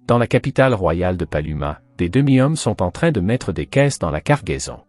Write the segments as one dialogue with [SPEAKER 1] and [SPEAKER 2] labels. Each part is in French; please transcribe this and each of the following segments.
[SPEAKER 1] Dans la capitale royale de Paluma, des demi-hommes sont en train de mettre des caisses dans la cargaison.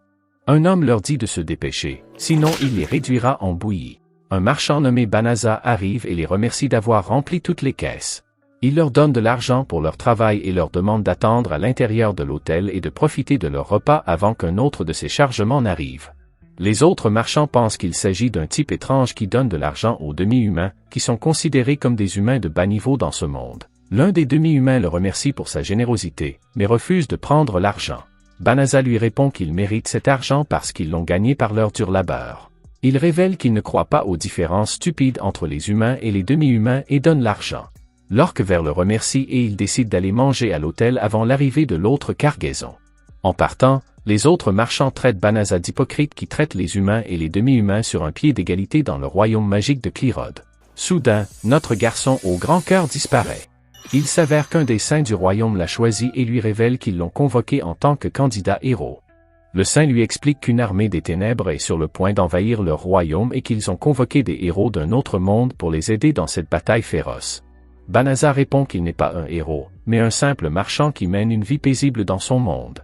[SPEAKER 1] Un homme leur dit de se dépêcher, sinon il les réduira en bouillie. Un marchand nommé Banaza arrive et les remercie d'avoir rempli toutes les caisses. Il leur donne de l'argent pour leur travail et leur demande d'attendre à l'intérieur de l'hôtel et de profiter de leur repas avant qu'un autre de ces chargements n'arrive. Les autres marchands pensent qu'il s'agit d'un type étrange qui donne de l'argent aux demi-humains, qui sont considérés comme des humains de bas niveau dans ce monde. L'un des demi-humains le remercie pour sa générosité, mais refuse de prendre l'argent. Banaza lui répond qu'il mérite cet argent parce qu'ils l'ont gagné par leur dur labeur. Il révèle qu'il ne croit pas aux différences stupides entre les humains et les demi-humains et donne l'argent. L'Orque-Vert le remercie et il décide d'aller manger à l'hôtel avant l'arrivée de l'autre cargaison. En partant, les autres marchands traitent Banaza d'hypocrite qui traite les humains et les demi-humains sur un pied d'égalité dans le royaume magique de Clyrode. Soudain, notre garçon au grand cœur disparaît. Il s'avère qu'un des saints du royaume l'a choisi et lui révèle qu'ils l'ont convoqué en tant que candidat héros. Le saint lui explique qu'une armée des ténèbres est sur le point d'envahir leur royaume et qu'ils ont convoqué des héros d'un autre monde pour les aider dans cette bataille féroce. Banaza répond qu'il n'est pas un héros, mais un simple marchand qui mène une vie paisible dans son monde.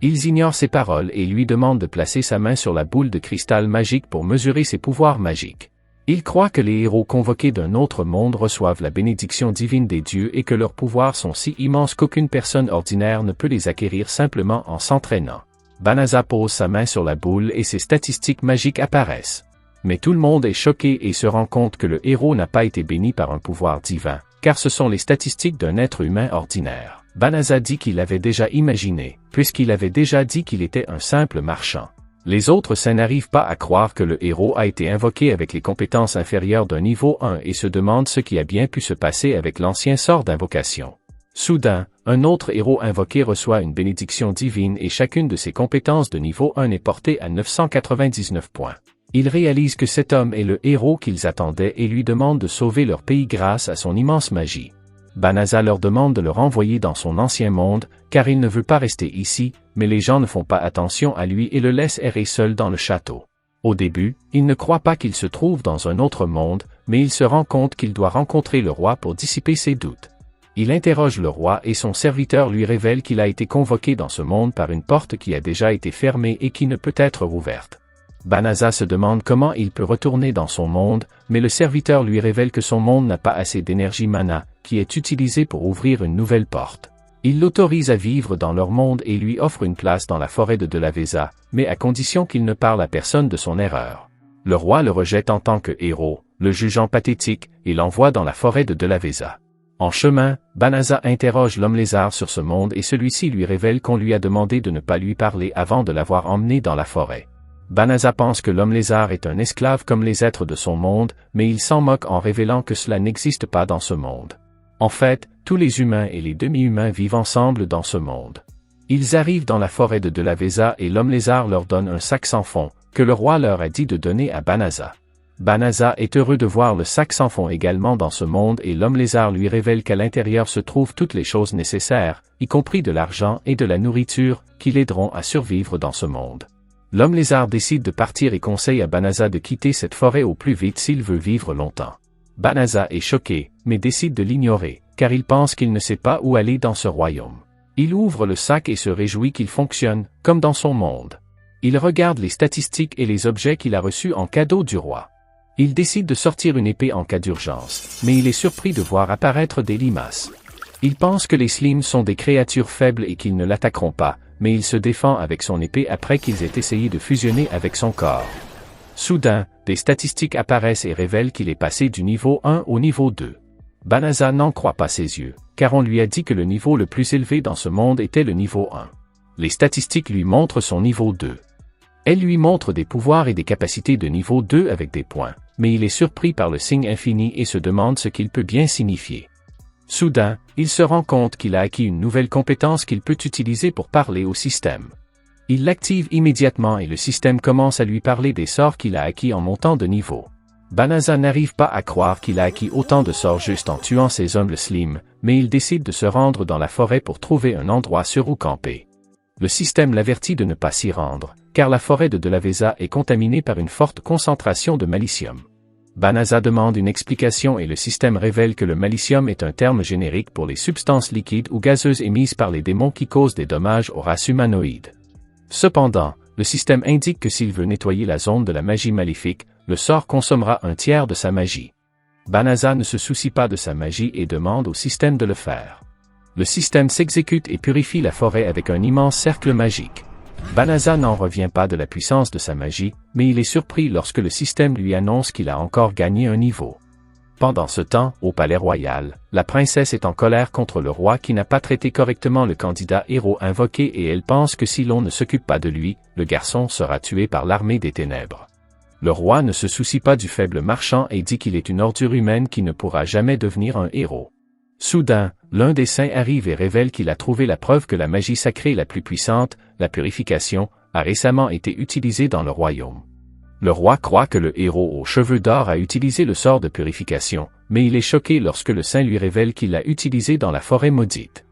[SPEAKER 1] Ils ignorent ses paroles et lui demandent de placer sa main sur la boule de cristal magique pour mesurer ses pouvoirs magiques. Ils croient que les héros convoqués d'un autre monde reçoivent la bénédiction divine des dieux et que leurs pouvoirs sont si immenses qu'aucune personne ordinaire ne peut les acquérir simplement en s'entraînant. Banaza pose sa main sur la boule et ses statistiques magiques apparaissent. Mais tout le monde est choqué et se rend compte que le héros n'a pas été béni par un pouvoir divin, car ce sont les statistiques d'un être humain ordinaire. Banaza dit qu'il l'avait déjà imaginé, puisqu'il avait déjà dit qu'il était un simple marchand. Les autres saints n'arrivent pas à croire que le héros a été invoqué avec les compétences inférieures d'un niveau 1 et se demandent ce qui a bien pu se passer avec l'ancien sort d'invocation. Soudain, un autre héros invoqué reçoit une bénédiction divine et chacune de ses compétences de niveau 1 est portée à 999 points. Ils réalisent que cet homme est le héros qu'ils attendaient et lui demandent de sauver leur pays grâce à son immense magie. Banaza leur demande de le renvoyer dans son ancien monde, car il ne veut pas rester ici, mais les gens ne font pas attention à lui et le laissent errer seul dans le château. Au début, il ne croit pas qu'il se trouve dans un autre monde, mais il se rend compte qu'il doit rencontrer le roi pour dissiper ses doutes. Il interroge le roi et son serviteur lui révèle qu'il a été convoqué dans ce monde par une porte qui a déjà été fermée et qui ne peut être rouverte. Banaza se demande comment il peut retourner dans son monde, mais le serviteur lui révèle que son monde n'a pas assez d'énergie mana, qui est utilisée pour ouvrir une nouvelle porte. Il l'autorise à vivre dans leur monde et lui offre une place dans la forêt de Delaveza, mais à condition qu'il ne parle à personne de son erreur. Le roi le rejette en tant que héros, le jugeant pathétique, et l'envoie dans la forêt de Delaveza. En chemin, Banaza interroge l'homme lézard sur ce monde et celui-ci lui révèle qu'on lui a demandé de ne pas lui parler avant de l'avoir emmené dans la forêt. Banaza pense que l'homme lézard est un esclave comme les êtres de son monde, mais il s'en moque en révélant que cela n'existe pas dans ce monde. En fait, tous les humains et les demi-humains vivent ensemble dans ce monde. Ils arrivent dans la forêt de Delaveza et l'homme lézard leur donne un sac sans fond, que le roi leur a dit de donner à Banaza. Banaza est heureux de voir le sac sans fond également dans ce monde et l'homme lézard lui révèle qu'à l'intérieur se trouvent toutes les choses nécessaires, y compris de l'argent et de la nourriture, qui l'aideront à survivre dans ce monde. L'homme lézard décide de partir et conseille à Banaza de quitter cette forêt au plus vite s'il veut vivre longtemps. Banaza est choqué, mais décide de l'ignorer, car il pense qu'il ne sait pas où aller dans ce royaume. Il ouvre le sac et se réjouit qu'il fonctionne, comme dans son monde. Il regarde les statistiques et les objets qu'il a reçus en cadeau du roi. Il décide de sortir une épée en cas d'urgence, mais il est surpris de voir apparaître des limaces. Il pense que les slims sont des créatures faibles et qu'ils ne l'attaqueront pas, mais il se défend avec son épée après qu'ils aient essayé de fusionner avec son corps. Soudain, des statistiques apparaissent et révèlent qu'il est passé du niveau 1 au niveau 2. Banaza n'en croit pas ses yeux, car on lui a dit que le niveau le plus élevé dans ce monde était le niveau 1. Les statistiques lui montrent son niveau 2. Elles lui montrent des pouvoirs et des capacités de niveau 2 avec des points, mais il est surpris par le signe infini et se demande ce qu'il peut bien signifier. Soudain, il se rend compte qu'il a acquis une nouvelle compétence qu'il peut utiliser pour parler au système. Il l'active immédiatement et le système commence à lui parler des sorts qu'il a acquis en montant de niveau. Banaza n'arrive pas à croire qu'il a acquis autant de sorts juste en tuant ses hommes slim, mais il décide de se rendre dans la forêt pour trouver un endroit sûr où camper. Le système l'avertit de ne pas s'y rendre, car la forêt de Delaveza est contaminée par une forte concentration de malicium. Banasa demande une explication et le système révèle que le malicium est un terme générique pour les substances liquides ou gazeuses émises par les démons qui causent des dommages aux races humanoïdes. Cependant, le système indique que s'il veut nettoyer la zone de la magie maléfique, le sort consommera un tiers de sa magie. Banasa ne se soucie pas de sa magie et demande au système de le faire. Le système s'exécute et purifie la forêt avec un immense cercle magique. Banasa n'en revient pas de la puissance de sa magie, mais il est surpris lorsque le système lui annonce qu'il a encore gagné un niveau. Pendant ce temps, au palais royal, la princesse est en colère contre le roi qui n'a pas traité correctement le candidat héros invoqué et elle pense que si l'on ne s'occupe pas de lui, le garçon sera tué par l'armée des ténèbres. Le roi ne se soucie pas du faible marchand et dit qu'il est une ordure humaine qui ne pourra jamais devenir un héros. Soudain, l'un des saints arrive et révèle qu'il a trouvé la preuve que la magie sacrée la plus puissante, la purification, a récemment été utilisée dans le royaume. Le roi croit que le héros aux cheveux d'or a utilisé le sort de purification, mais il est choqué lorsque le saint lui révèle qu'il l'a utilisé dans la forêt maudite.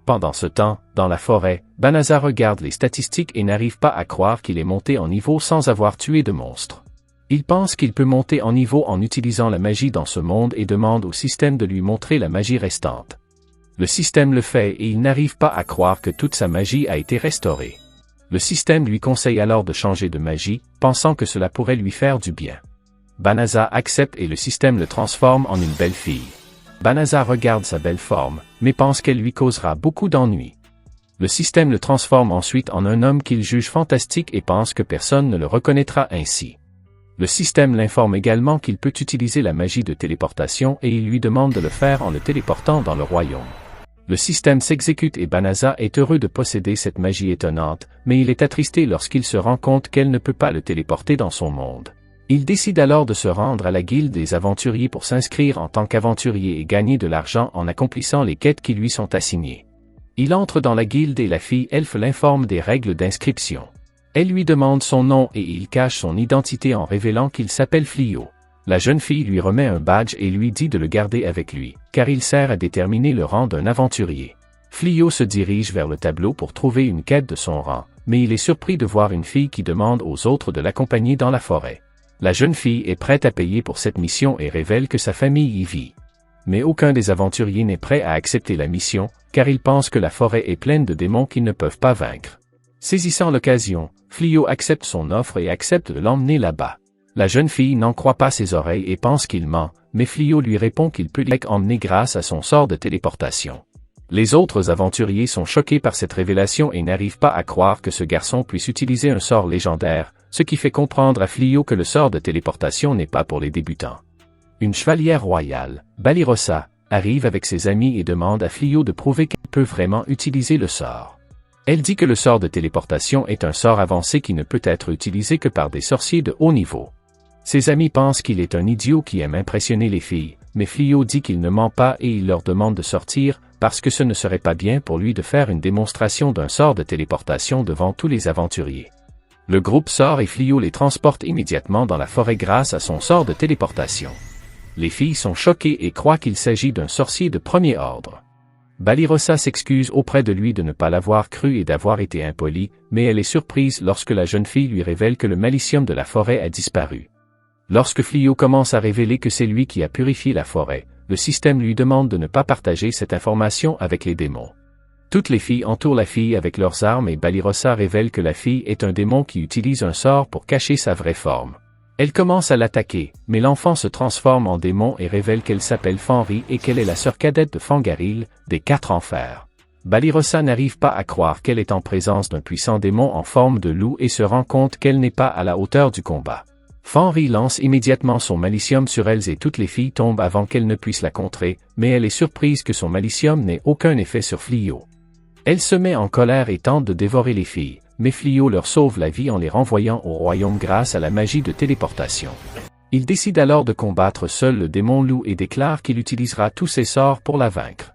[SPEAKER 1] Pendant ce temps, dans la forêt, Banasa regarde les statistiques et n'arrive pas à croire qu'il est monté en niveau sans avoir tué de monstres. Il pense qu'il peut monter en niveau en utilisant la magie dans ce monde et demande au système de lui montrer la magie restante. Le système le fait et il n'arrive pas à croire que toute sa magie a été restaurée. Le système lui conseille alors de changer de magie, pensant que cela pourrait lui faire du bien. Banasa accepte et le système le transforme en une belle fille. Banasa regarde sa belle forme, mais pense qu'elle lui causera beaucoup d'ennuis. Le système le transforme ensuite en un homme qu'il juge fantastique et pense que personne ne le reconnaîtra ainsi. Le système l'informe également qu'il peut utiliser la magie de téléportation et il lui demande de le faire en le téléportant dans le royaume. Le système s'exécute et Banasa est heureux de posséder cette magie étonnante, mais il est attristé lorsqu'il se rend compte qu'elle ne peut pas le téléporter dans son monde. Il décide alors de se rendre à la guilde des aventuriers pour s'inscrire en tant qu'aventurier et gagner de l'argent en accomplissant les quêtes qui lui sont assignées. Il entre dans la guilde et la fille elfe l'informe des règles d'inscription. Elle lui demande son nom et il cache son identité en révélant qu'il s'appelle Flio. La jeune fille lui remet un badge et lui dit de le garder avec lui, car il sert à déterminer le rang d'un aventurier. Flio se dirige vers le tableau pour trouver une quête de son rang, mais il est surpris de voir une fille qui demande aux autres de l'accompagner dans la forêt. La jeune fille est prête à payer pour cette mission et révèle que sa famille y vit. Mais aucun des aventuriers n'est prêt à accepter la mission, car ils pensent que la forêt est pleine de démons qu'ils ne peuvent pas vaincre. Saisissant l'occasion, Flio accepte son offre et accepte de l'emmener là-bas. La jeune fille n'en croit pas ses oreilles et pense qu'il ment, mais Flio lui répond qu'il peut l'emmener grâce à son sort de téléportation. Les autres aventuriers sont choqués par cette révélation et n'arrivent pas à croire que ce garçon puisse utiliser un sort légendaire, ce qui fait comprendre à Flio que le sort de téléportation n'est pas pour les débutants. Une chevalière royale, Balirosa, arrive avec ses amis et demande à Flio de prouver qu'elle peut vraiment utiliser le sort. Elle dit que le sort de téléportation est un sort avancé qui ne peut être utilisé que par des sorciers de haut niveau. Ses amis pensent qu'il est un idiot qui aime impressionner les filles, mais Flio dit qu'il ne ment pas et il leur demande de sortir, parce que ce ne serait pas bien pour lui de faire une démonstration d'un sort de téléportation devant tous les aventuriers. Le groupe sort et Flio les transporte immédiatement dans la forêt grâce à son sort de téléportation. Les filles sont choquées et croient qu'il s'agit d'un sorcier de premier ordre. Balirosa s'excuse auprès de lui de ne pas l'avoir cru et d'avoir été impolie, mais elle est surprise lorsque la jeune fille lui révèle que le malicium de la forêt a disparu. Lorsque Flio commence à révéler que c'est lui qui a purifié la forêt, le système lui demande de ne pas partager cette information avec les démons. Toutes les filles entourent la fille avec leurs armes et Balirosa révèle que la fille est un démon qui utilise un sort pour cacher sa vraie forme. Elle commence à l'attaquer, mais l'enfant se transforme en démon et révèle qu'elle s'appelle Fanri et qu'elle est la sœur cadette de Fangaril, des 4 enfers. Balirosa n'arrive pas à croire qu'elle est en présence d'un puissant démon en forme de loup et se rend compte qu'elle n'est pas à la hauteur du combat. Fanri lance immédiatement son malicium sur elles et toutes les filles tombent avant qu'elles ne puissent la contrer, mais elle est surprise que son malicium n'ait aucun effet sur Flio. Elle se met en colère et tente de dévorer les filles, mais Flio leur sauve la vie en les renvoyant au royaume grâce à la magie de téléportation. Il décide alors de combattre seul le démon loup et déclare qu'il utilisera tous ses sorts pour la vaincre.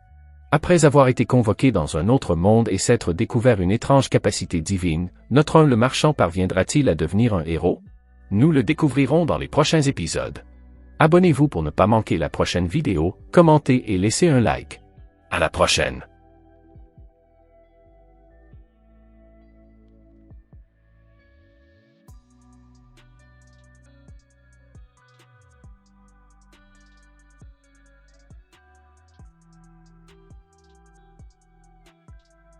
[SPEAKER 1] Après avoir été convoqué dans un autre monde et s'être découvert une étrange capacité divine, notre le marchand parviendra-t-il à devenir un héros? Nous le découvrirons dans les prochains épisodes. Abonnez-vous pour ne pas manquer la prochaine vidéo, commentez et laissez un like. À la prochaine!